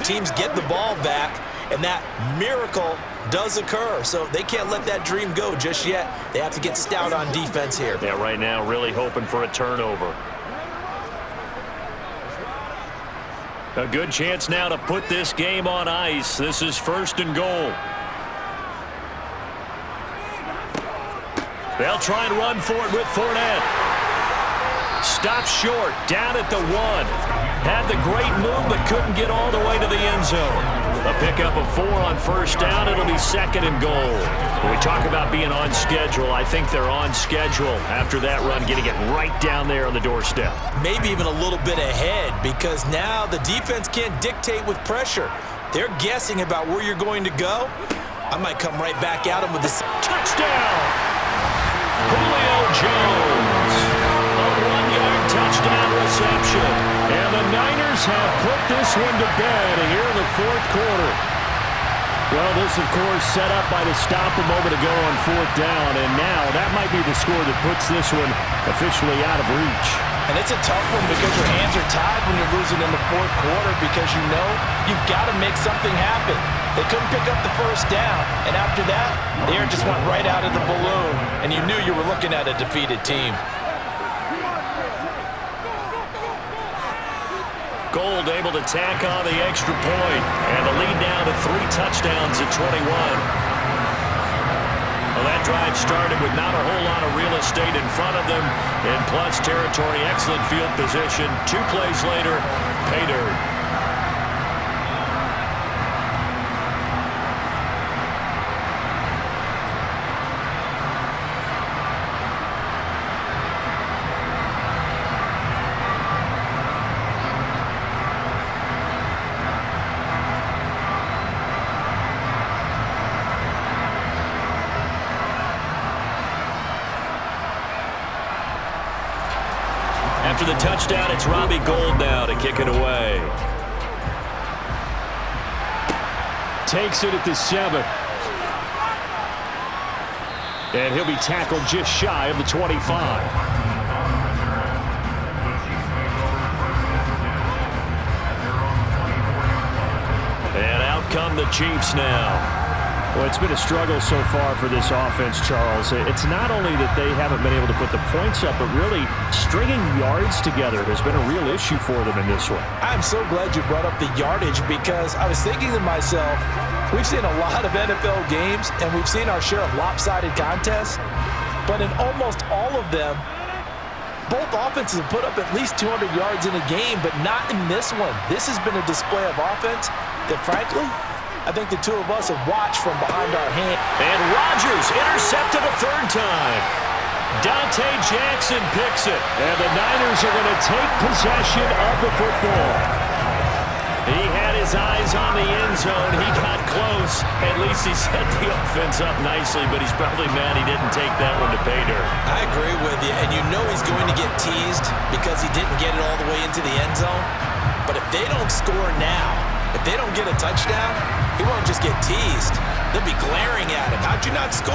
[SPEAKER 2] Teams get the ball back, and that miracle does occur. So they can't let that dream go just yet. They have to get stout on defense here.
[SPEAKER 1] Yeah, right now really hoping for a turnover. A good chance now to put this game on ice. This is 1st and goal. They'll try and run for it with Fournette. Stopped short, down at the 1. Had the great move, but couldn't get all the way to the end zone. A pickup of 4 on first down. It'll be 2nd and goal. When we talk about being on schedule, I think they're on schedule after that run, getting it right down there on the doorstep.
[SPEAKER 2] Maybe even a little bit ahead, because now the defense can't dictate with pressure. They're guessing about where you're going to go. I might come right back at them with this.
[SPEAKER 1] Touchdown! Julio Jones. A 1-yard touchdown reception. And the Niners have put this one to bed here in the 4th quarter.
[SPEAKER 5] Well, this, of course, set up by the stop a moment ago on 4th down, and now that might be the score that puts this one officially out of reach.
[SPEAKER 2] And it's a tough one because your hands are tied when you're losing in the 4th quarter because you know you've got to make something happen. They couldn't pick up the first down, and after that, the air just went right out of the balloon, and you knew you were looking at a defeated team.
[SPEAKER 1] Gold able to tack on the extra point, and the lead now to 3 touchdowns at 21. Well, that drive started with not a whole lot of real estate in front of them, in plus territory, excellent field position. 2 plays later, pay dirt. After the touchdown, it's Robbie Gould now to kick it away. Takes it at the 7. And he'll be tackled just shy of the 25. And out come the Chiefs now.
[SPEAKER 5] Well, it's been a struggle so far for this offense, Charles. It's not only that they haven't been able to put the points up, but really stringing yards together has been a real issue for them in this one.
[SPEAKER 2] I'm so glad you brought up the yardage because I was thinking to myself, we've seen a lot of NFL games and we've seen our share of lopsided contests, but in almost all of them, both offenses have put up at least 200 yards in a game, but not in this one. This has been a display of offense that, frankly, I think the two of us have watched from behind our hand.
[SPEAKER 1] And Rodgers intercepted a third time. Dante Jackson picks it. And the Niners are going to take possession of the football. He had his eyes on the end zone. He got close. At least he set the offense up nicely, but he's probably mad he didn't take that one to pay dirt.
[SPEAKER 2] I agree with you, and you know he's going to get teased because he didn't get it all the way into the end zone. But if they don't score now, if they don't get a touchdown, he won't just get teased. They'll be glaring at him. How'd you not score?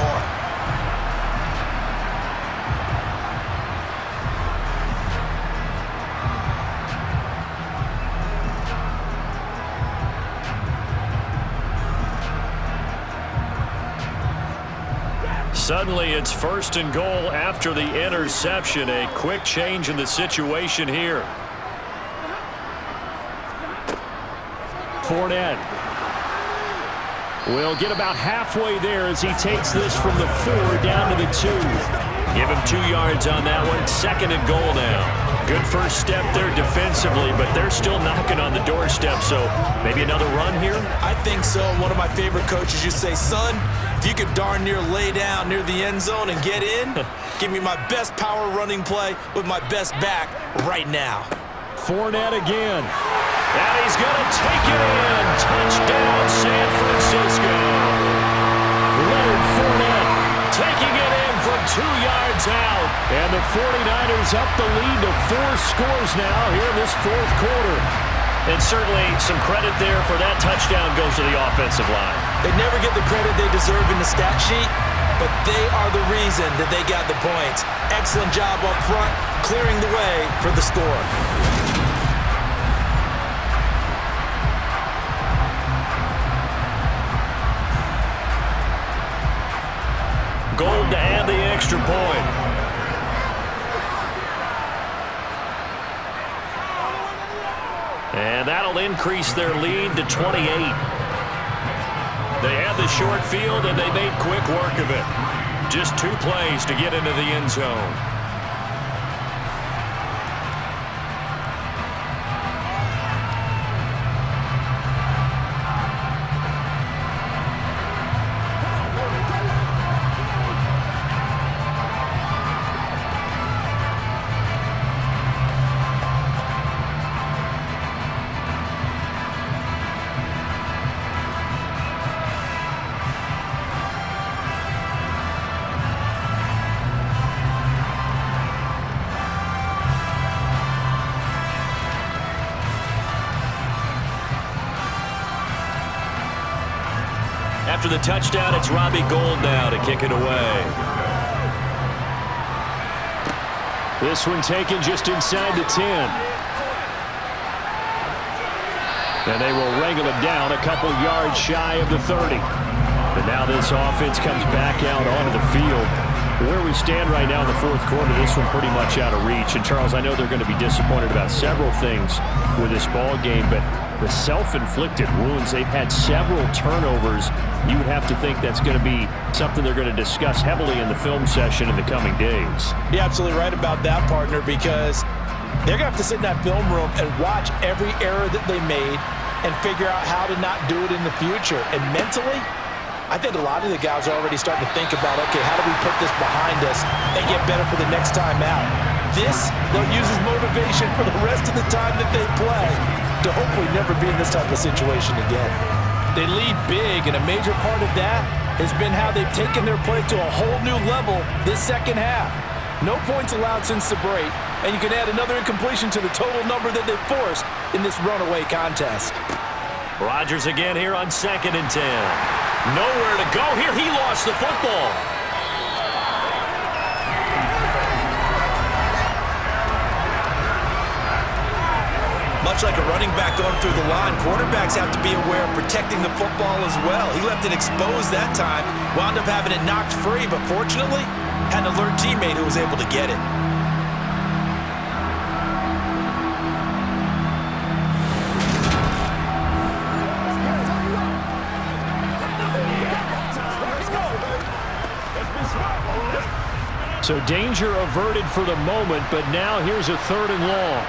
[SPEAKER 1] Suddenly, it's 1st and goal after the interception. A quick change in the situation here. Fournette will get about halfway there as he takes this from the 4 down to the 2. Give him 2 yards on that one. 2nd and goal now. Good first step there defensively, but they're still knocking on the doorstep, so maybe another run here?
[SPEAKER 2] I think so. One of my favorite coaches used to say, son, if you could darn near lay down near the end zone and get in, give me my best power running play with my best back right now.
[SPEAKER 1] Fournette again. And he's going to take it in. Touchdown, San Francisco. Leonard Fournette taking it in from 2 yards out. And the 49ers up the lead to 4 scores now here in this 4th quarter. And certainly some credit there for that touchdown goes to the offensive line.
[SPEAKER 2] They never get the credit they deserve in the stat sheet, but they are the reason that they got the points. Excellent job up front, clearing the way for the score.
[SPEAKER 1] Gold to add the extra point. And that'll increase their lead to 28. They had the short field, and they made quick work of it. Just 2 plays to get into the end zone. After the touchdown, it's Robbie Gould now to kick it away. This one taken just inside the 10. And they will wrangle him down a couple yards shy of the 30. And now this offense comes back out onto the field. Where we stand right now in the 4th quarter, this one pretty much out of reach. And, Charles, I know they're going to be disappointed about several things with this ball game, but the self-inflicted wounds, they've had several turnovers. You would have to think that's going to be something they're going to discuss heavily in the film session in the coming days.
[SPEAKER 2] You're absolutely right about that, partner, because they're going to have to sit in that film room and watch every error that they made and figure out how to not do it in the future. And mentally, I think a lot of the guys are already starting to think about, okay, how do we put this behind us and get better for the next time out? This, they'll use as motivation for the rest of the time that they play to hopefully never be in this type of situation again. They lead big, and a major part of that has been how they've taken their play to a whole new level this second half. No points allowed since the break, and you can add another incompletion to the total number that they forced in this runaway contest.
[SPEAKER 1] Rodgers again here on 2nd and 10. Nowhere to go here. He lost the football.
[SPEAKER 2] Much like a running back going through the line, quarterbacks have to be aware of protecting the football as well. He left it exposed that time, wound up having it knocked free, but fortunately, had an alert teammate who was able to get it.
[SPEAKER 5] So danger averted for the moment, but now here's a 3rd and long.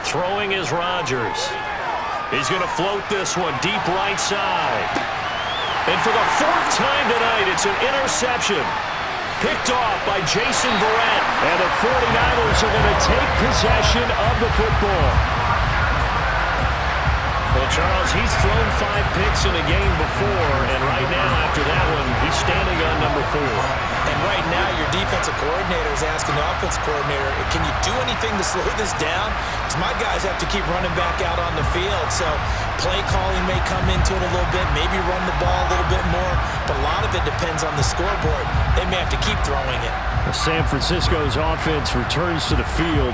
[SPEAKER 1] Throwing is Rodgers. He's going to float this one deep right side. And for the 4th time tonight, it's an interception. Picked off by Jason Verrett.
[SPEAKER 5] And the 49ers are going to take possession of the football.
[SPEAKER 1] Well, Charles, he's thrown 5 picks in a game before, and right now, after that one, he's standing on number 4.
[SPEAKER 2] And right now, your defensive coordinator is asking the offensive coordinator, can you do anything to slow this down? Because my guys have to keep running back out on the field, so play calling may come into it a little bit, maybe run the ball a little bit more, but a lot of it depends on the scoreboard. They may have to keep throwing it.
[SPEAKER 5] San Francisco's offense returns to the field.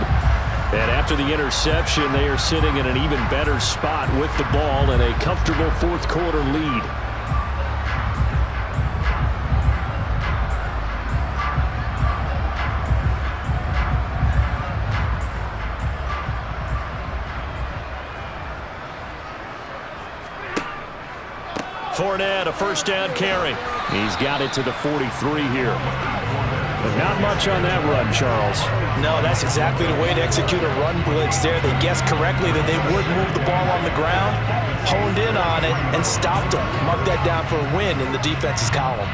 [SPEAKER 5] And after the interception, they are sitting in an even better spot with the ball and a comfortable 4th quarter lead.
[SPEAKER 1] Fournette, a 1st down carry.
[SPEAKER 5] He's got it to the 43 here. But not much on that run, Charles.
[SPEAKER 2] No, that's exactly the way to execute a run blitz there. They guessed correctly that they would move the ball on the ground, honed in on it, and stopped them. Mark that down for a win in the defense's column.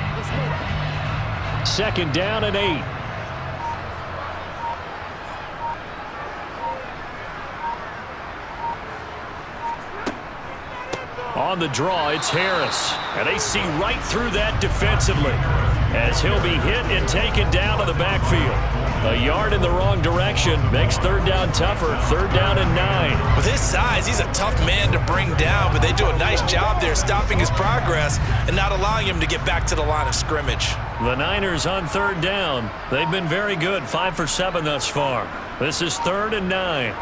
[SPEAKER 5] 2nd down and 8.
[SPEAKER 1] On the draw, it's Harris. And they see right through that defensively as he'll be hit and taken down to the backfield. A yard in the wrong direction makes 3rd down tougher. 3rd down and 9.
[SPEAKER 2] With his size, he's a tough man to bring down, but they do a nice job there stopping his progress and not allowing him to get back to the line of scrimmage.
[SPEAKER 1] The Niners on 3rd down. They've been very good, 5 for 7 thus far. This is 3rd and 9.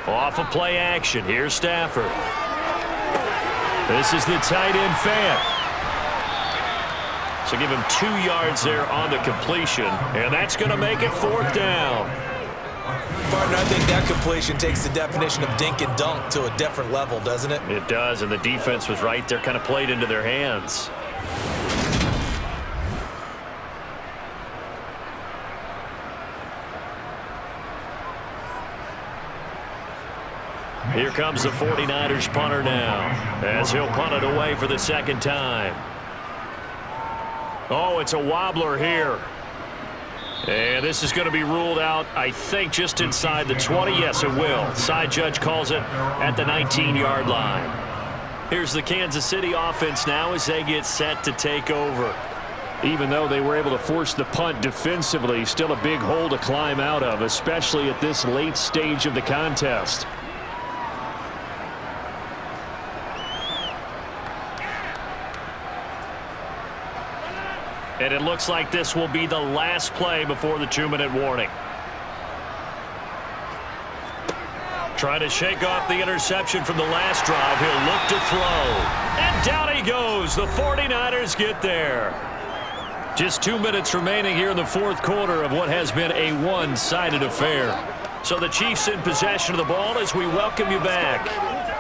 [SPEAKER 1] Off of play action. Here's Stafford. This is the tight end Fant. So give him 2 yards there on the completion, and that's going to make it 4th down.
[SPEAKER 2] Partner, I think that completion takes the definition of dink and dunk to a different level, doesn't it?
[SPEAKER 1] It does, and the defense was right there, kind of played into their hands. Here comes the 49ers punter now, as he'll punt it away for the 2nd time. Oh, it's a wobbler here. And this is going to be ruled out, I think, just inside the 20. Yes, it will. Side judge calls it at the 19-yard line. Here's the Kansas City offense now as they get set to take over.
[SPEAKER 5] Even though they were able to force the punt defensively, still a big hole to climb out of, especially at this late stage of the contest.
[SPEAKER 1] And it looks like this will be the last play before the 2-minute warning. Trying to shake off the interception from the last drive. He'll look to throw. And down he goes. The 49ers get there. Just 2 minutes remaining here in the 4th quarter of what has been a one-sided affair. So the Chiefs in possession of the ball as we welcome you back.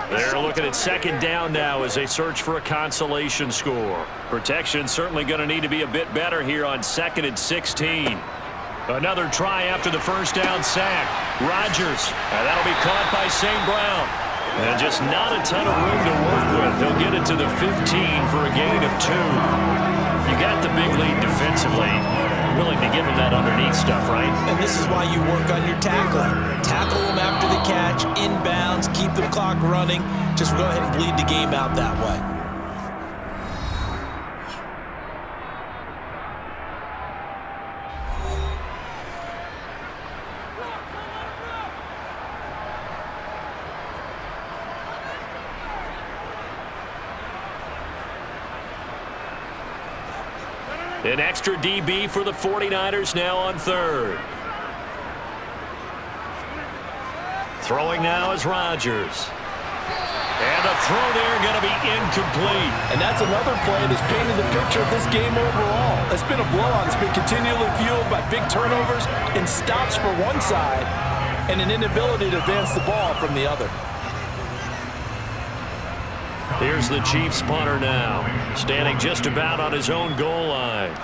[SPEAKER 1] They're looking at 2nd down now as they search for a consolation score. Protection certainly going to need to be a bit better here on 2nd and 16. Another try after the 1st down sack. Rodgers, and that'll be caught by St. Brown. And just not a ton of room to work with. He'll get it to the 15 for a gain of 2. You got the big lead defensively. Willing to give him that underneath stuff, right?
[SPEAKER 2] And this is why you work on your tackling. Tackle them after the catch, inbounds, keep the clock running. Just go ahead and bleed the game out that way.
[SPEAKER 1] An extra DB for the 49ers now on third. Throwing now is Rodgers. And the throw there going to be incomplete.
[SPEAKER 6] And that's another play that's painted the picture of this game overall. It's been a blowout. It's been continually fueled by big turnovers and stops for one side and an inability to advance the ball from the other.
[SPEAKER 1] Here's the Chiefs punter now, standing just about on his own goal line.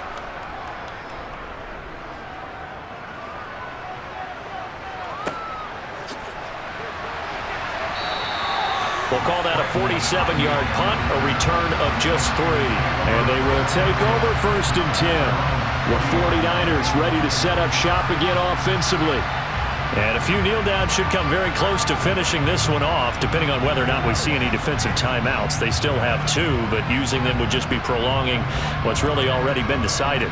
[SPEAKER 1] We'll call that a 47-yard punt, a return of just 3.
[SPEAKER 5] And they will take over 1st and 10. The 49ers ready to set up shop again offensively.
[SPEAKER 1] And a few kneel downs should come very close to finishing this one off, depending on whether or not we see any defensive timeouts. They still have 2, but using them would just be prolonging what's really already been decided.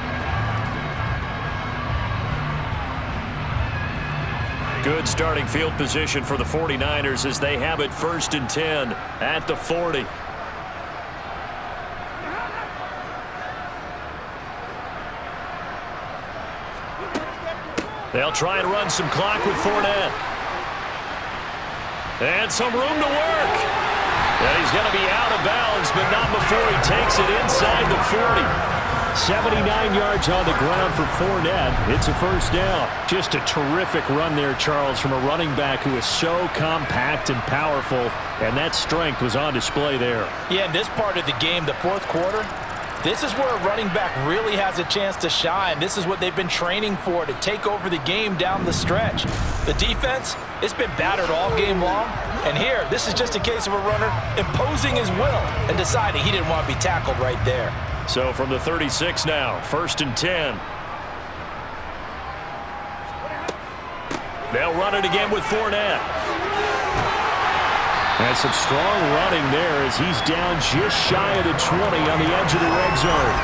[SPEAKER 1] Good starting field position for the 49ers as they have it 1st and 10 at the 40. They'll try and run some clock with Fournette. And some room to work. And he's going to be out of bounds, but not before he takes it inside the 40.
[SPEAKER 5] 79 yards on the ground for Fournette. It's a 1st down.
[SPEAKER 1] Just a terrific run there, Charles, from a running back who is so compact and powerful, and that strength was on display there.
[SPEAKER 2] Yeah, in this part of the game, the 4th quarter, this is where a running back really has a chance to shine. This is what they've been training for, to take over the game down the stretch. The defense, it's been battered all game long. And here, this is just a case of a runner imposing his will and deciding he didn't want to be tackled right there.
[SPEAKER 1] So from the 36 now, 1st and 10. They'll run it again with Fournette.
[SPEAKER 5] And some strong running there as he's down just shy of the 20 on the edge of the red zone.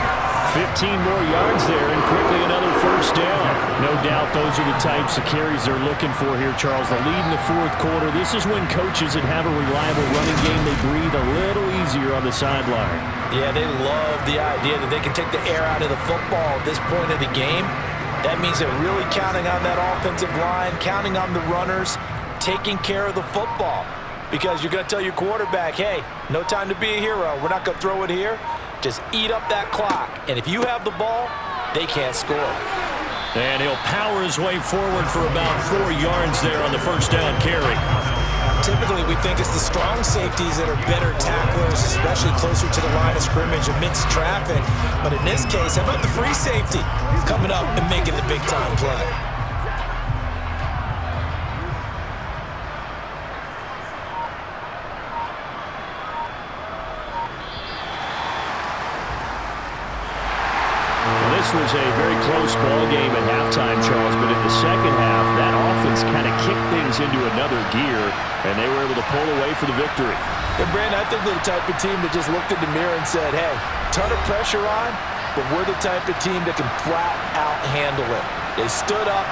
[SPEAKER 5] 15 more yards there and quickly another 1st down. No doubt those are the types of carries they're looking for here, Charles. The lead in the 4th quarter. This is when coaches that have a reliable running game, they breathe a little easier on the sideline.
[SPEAKER 2] Yeah, they love the idea that they can take the air out of the football at this point of the game. That means they're really counting on that offensive line, counting on the runners, taking care of the football. Because you're going to tell your quarterback, hey, no time to be a hero. We're not going to throw it here. Just eat up that clock. And if you have the ball, they can't score.
[SPEAKER 1] And he'll power his way forward for about 4 yards there on the 1st down carry.
[SPEAKER 2] Typically, we think it's the strong safeties that are better tacklers, especially closer to the line of scrimmage amidst traffic. But in this case, how about the free safety coming up and making the big-time play?
[SPEAKER 5] This was a very close ball game at halftime, Charles, but in the second half, that offense kind of kicked things into another gear, and they were able to pull away for the victory.
[SPEAKER 6] And Brandon, I think they're the type of team that just looked in the mirror and said, hey, ton of pressure on, but we're the type of team that can flat out handle it. They stood up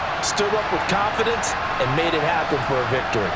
[SPEAKER 6] with confidence, and made it happen for a victory.